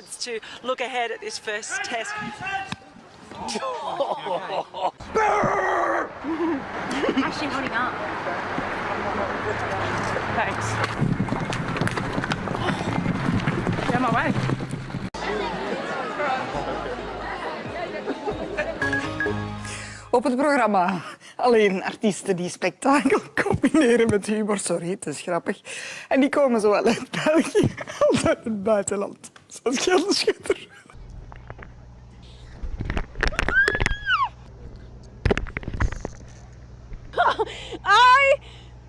confidence to look ahead at this first test. Actually holding up. Thanks. Get my way. Op het programma alleen artiesten die spektakel combineren met humor. Sorry, het is grappig. En die komen zowel uit België als uit het buitenland. Zoals Gelderschutter.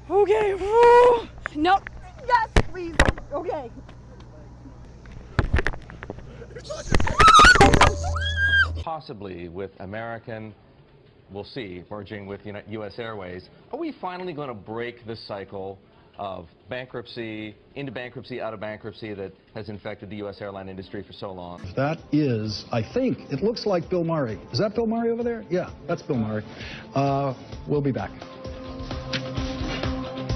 Okay. No. Yes, please. Okay. Possibly with American, we'll see, merging with U.S. Airways. Are we finally going to break this cycle of bankruptcy, into bankruptcy, out of bankruptcy that has infected the U.S. airline industry for so long? That is, I think, it looks like Bill Murray. Is that Bill Murray over there? Yeah, that's Bill Murray. We'll be back.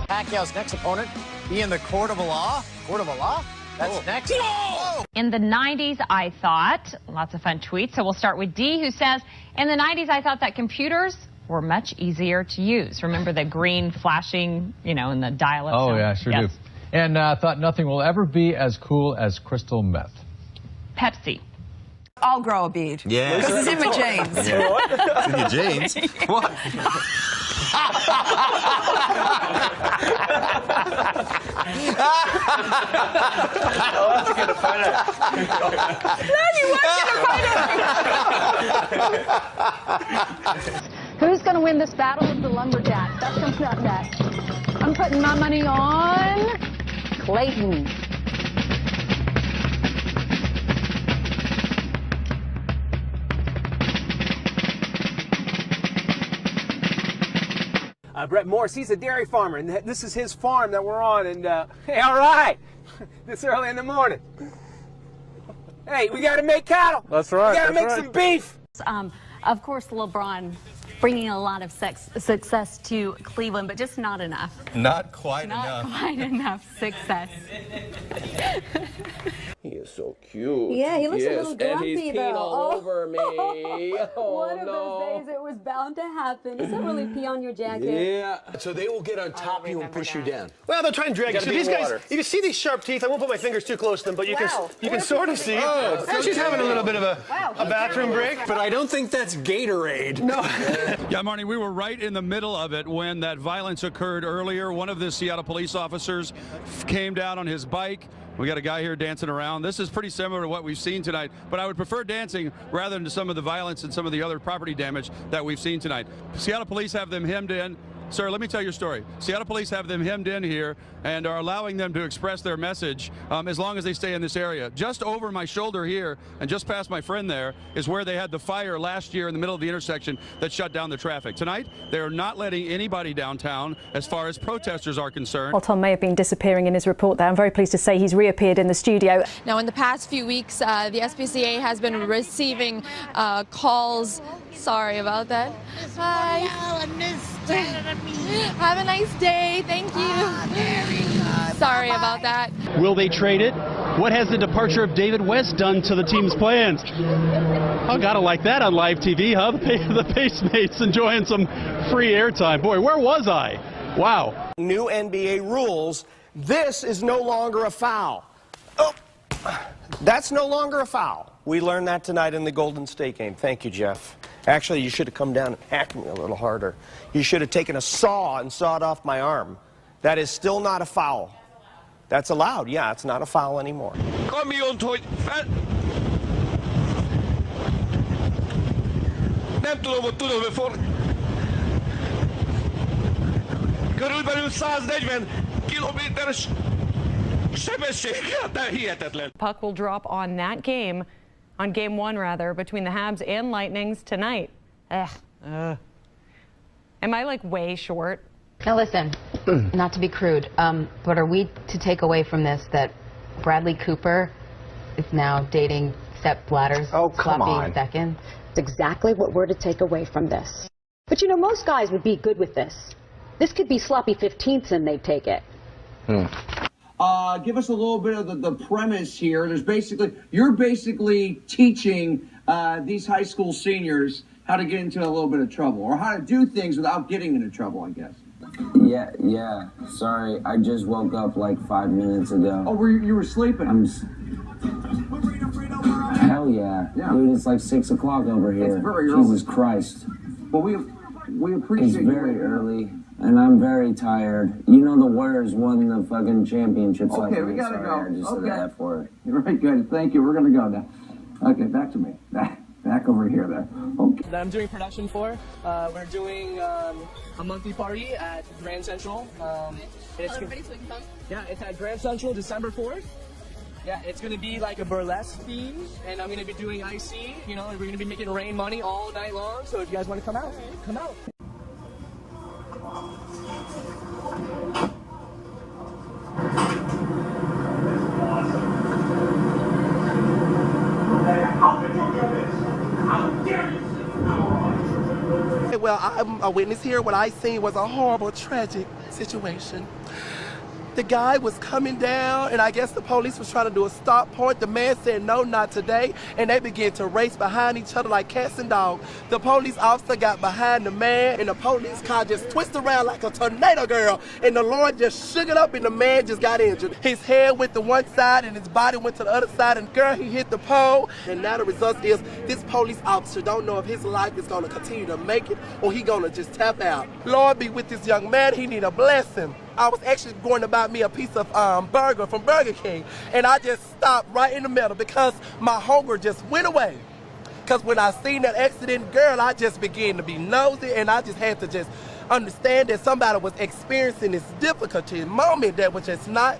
Pacquiao's next opponent be in the court of law. Court of law? That's next. Whoa! In the 90s, I thought, lots of fun tweets. So we'll start with D, who says, in the 90s, I thought that computers were much easier to use. Remember the green flashing, in the dial-up? Oh, yeah, sure do. And thought nothing will ever be as cool as crystal meth. Pepsi. I'll grow a bead. Yeah. Because it's in my jeans. Yeah. What? It's in your jeans? What? Who's going to win this battle of the lumberjacks? That's going to be next. I'm putting my money on Clayton. Brett Morse, he's a dairy farmer, and this is his farm that we're on, and hey, all right, this early in the morning. Hey, we got to make cattle. That's right. We got to make some beef. Of course, LeBron bringing a lot of success to Cleveland, but just not enough. Not quite enough. Not quite enough success. He is so cute. Yeah, he looks a little grumpy, and he's peeing all over me. One of those days it was bound to happen. Does that really pee on your jacket? Yeah. So they will get on top of you and push you down. Well, they'll try and drag you. So these guys, you can see these sharp teeth. I won't put my fingers too close to them, but you can sort of see. Oh, and she's having a little bit of a bathroom break. But I don't think that's Gatorade. No. Yeah, Marnie, we were right in the middle of it when that violence occurred earlier. One of the Seattle police officers came down on his bike. We got a guy here dancing around. This is pretty similar to what we've seen tonight, but I would prefer dancing rather than some of the violence and some of the other property damage that we've seen tonight. Seattle police have them hemmed in. Sir, let me tell your story. Seattle police have them hemmed in here and are allowing them to express their message as long as they stay in this area. Just over my shoulder here and just past my friend there is where they had the fire last year in the middle of the intersection that shut down the traffic. Tonight, they are not letting anybody downtown as far as protesters are concerned. Well, Tom may have been disappearing in his report there. I'm very pleased to say he's reappeared in the studio. Now, in the past few weeks, the SPCA has been receiving calls. Sorry about that. Hi. Have a nice day. Thank you. Sorry about that. Will they trade it? What has the departure of David West done to the team's plans? Oh, gotta like that on live TV, huh? The Pacemates enjoying some free airtime. Boy, where was I? Wow. New NBA rules. This is no longer a foul. Oh, that's no longer a foul. We learned that tonight in the Golden State game. Thank you, Jeff. Actually, you should have come down and hacked me a little harder. You should have taken a saw and sawed off my arm. That is still not a foul. That's allowed. Yeah, it's not a foul anymore. Körülbelül 140 kilométeres sebességgel, de hihetetlen. Puck will drop on that game, on game one rather, between the Habs and Lightnings tonight. Am I like way short? Now listen, not to be crude, but are we to take away from this that Bradley Cooper is now dating Sepp Blatter's sloppy second? It's exactly what we're to take away from this. But you know, most guys would be good with this. This could be sloppy 15ths and they'd take it. Give us a little bit of the premise here. You're basically teaching these high school seniors how to get into a little bit of trouble, or how to do things without getting into trouble, I guess. Yeah. Sorry, I just woke up like 5 minutes ago. Oh, you were sleeping? Hell yeah. Dude, it's like 6 o'clock over here. It's very early. Jesus Christ. Well, we appreciate It's very early, and I'm very tired. You know the Warriors won the fucking championships. Okay, we gotta go. I just said the F word. You're right, good. Thank you. We're gonna go now. Okay, back to me. Back over here there. Okay. That I'm doing production for. We're doing a monthly party at Grand Central. Everybody's looking fun. Yeah, it's at Grand Central, December 4th. Yeah, it's going to be like a burlesque theme, and I'm going to be doing IC. You know, we're going to be making rain money all night long. So if you guys want to come out, come out. Well, I'm a witness here. What I seen was a horrible, tragic situation. The guy was coming down, and I guess the police was trying to do a stop point. The man said, no, not today, and they began to race behind each other like cats and dogs. The police officer got behind the man, and the police car just twisted around like a tornado, girl, and the Lord just shook it up, and the man just got injured. His head went to one side, and his body went to the other side, and girl, he hit the pole, and now the result is this police officer don't know if his life is going to continue to make it, or he going to just tap out. Lord be with this young man. He need a blessing. I was actually going to buy me a piece of burger from Burger King, and I just stopped right in the middle because my hunger just went away. Because when I seen that accident, girl, I just began to be nosy, and I just had to just understand that somebody was experiencing this difficulty moment that was just not,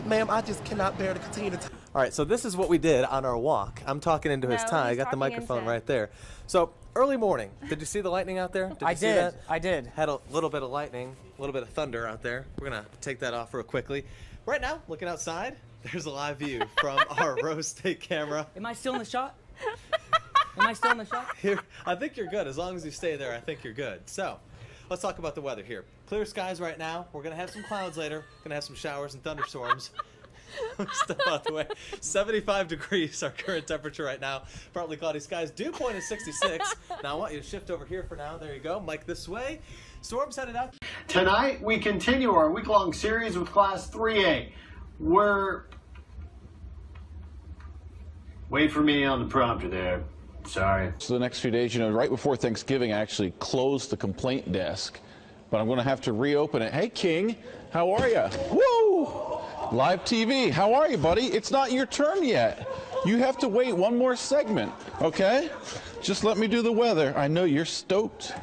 ma'am, I just cannot bear to continue to. All right, so this is what we did on our walk. I'm talking into his tie. I got the microphone right there. So early morning, did you see the lightning out there? Did you see that? I did. Had a little bit of lightning, a little bit of thunder out there. We're gonna take that off real quickly. Right now, looking outside, there's a live view from our Rose State camera. Am I still in the shot? Am I still in the shot? Here, I think you're good. As long as you stay there, I think you're good. So, let's talk about the weather here. Clear skies right now. We're gonna have some clouds later. Gonna have some showers and thunderstorms. Step out the way. 75 degrees our current temperature right now. Partly cloudy skies. Dew point is 66. Now I want you to shift over here for now. There you go. Mike this way. Storm's headed out. Tonight we continue our week-long series with Class 3A. Wait for me on the prompter there. Sorry. So the next few days, you know, right before Thanksgiving, I actually closed the complaint desk, but I'm going to have to reopen it. Hey, King, how are you? Woo! Live TV, how are you, buddy? It's not your turn yet. You have to wait one more segment, okay? Just let me do the weather. I know you're stoked.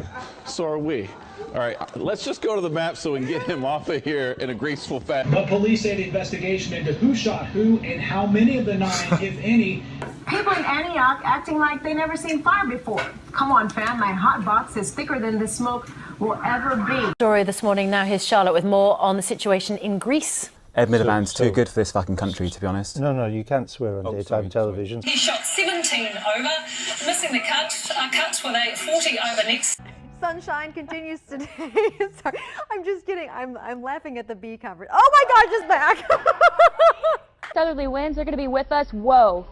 So are we. All right, let's just go to the map so we can get him off of here in a graceful fashion. But police say the investigation into who shot who and how many of the 9, if any. People in Antioch acting like they never seen fire before. Come on, fam, my hot box is thicker than the smoke will ever be. Story this morning. Now here's Charlotte with more on the situation in Greece. Ed Miliband's too good for this fucking country, to be honest. No, you can't swear on daytime television. He shot 17 over, missing the cuts with a 40 over next. Sunshine continues today. Sorry, I'm just kidding. I'm laughing at the bee coverage. Oh my gosh, it's back. Southerly winds are going to be with us. Whoa.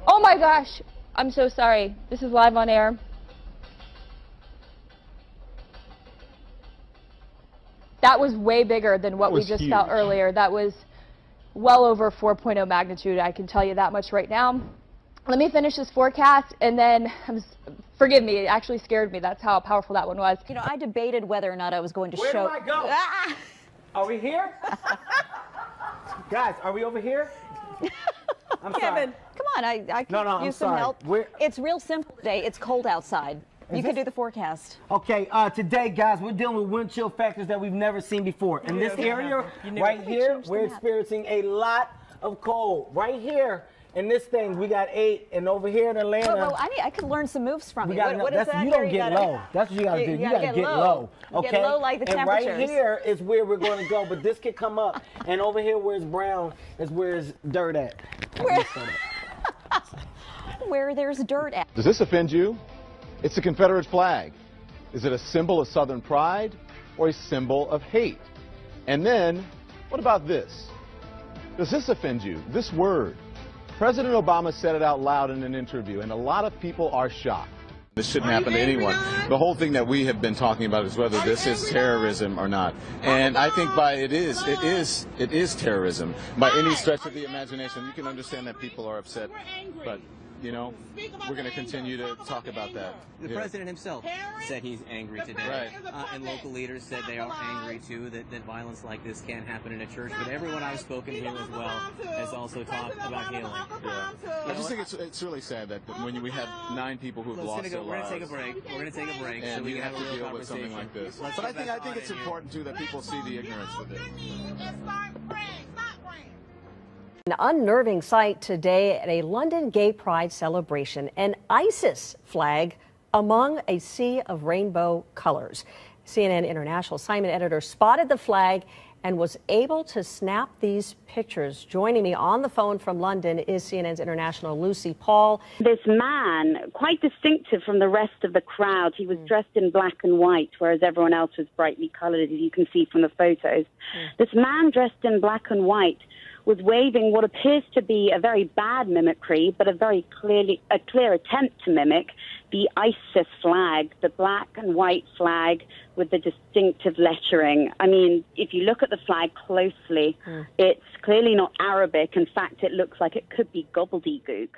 Oh my gosh. I'm so sorry. This is live on air. That was way bigger than what we just felt earlier. That was well over 4.0 magnitude. I can tell you that much right now. Let me finish this forecast, and then, forgive me, it actually scared me. That's how powerful that one was. You know, I debated whether or not I was going to Where show. do I go? Ah! Are we here? Guys, are we over here? I'm Kevin, sorry. come on, I No, could I'm use some sorry. help. It's real simple today. It's cold outside. You can do the forecast. Okay, today, guys, we're dealing with wind chill factors that we've never seen before. In this area, right here, we're experiencing a lot of cold. Right here, in this thing, we got 8, and over here in Atlanta. Well, I could learn some moves from you. What is that? You don't get low. That's what you got to do. You got to get low. Okay? Get low like the temperatures. And right here is where we're going to go, but this can come up. And over here where it's brown is where it's dirt at. Where there's dirt at. Does this offend you? It's the Confederate flag. Is it a symbol of Southern pride or a symbol of hate? And then What about this? Does this offend you? This word. President Obama said it out loud in an interview, and a lot of people are shocked. This shouldn't happen to anyone. The whole thing that we have been talking about is whether this is terrorism or not. And I think it is terrorism. By any stretch of the imagination, you can understand that people are upset, but you know, we're going to continue to talk about that. The president himself said he's angry today. Right. And local leaders said they are angry, too, that violence like this can't happen in a church. But everyone I've spoken to as well has also talked about healing. Yeah. I just think it's really sad that when we have 9 people who've lost their lives. We're going to take a break. We're going to take a break. And so we you can have to deal with something like this. But I think it's important, too, that people see the ignorance with it. An unnerving sight today at a London Gay Pride celebration, an ISIS flag among a sea of rainbow colors. CNN International Simon editor spotted the flag and was able to snap these pictures. Joining me on the phone from London is CNN's international Lucy Paul. This man, quite distinctive from the rest of the crowd, he was dressed in black and white, whereas everyone else was brightly colored, as you can see from the photos. This man dressed in black and white was waving what appears to be a very bad mimicry, but a clear attempt to mimic the ISIS flag, the black and white flag with the distinctive lettering. I mean, if you look at the flag closely, it's clearly not Arabic. In fact, it looks like it could be gobbledygook.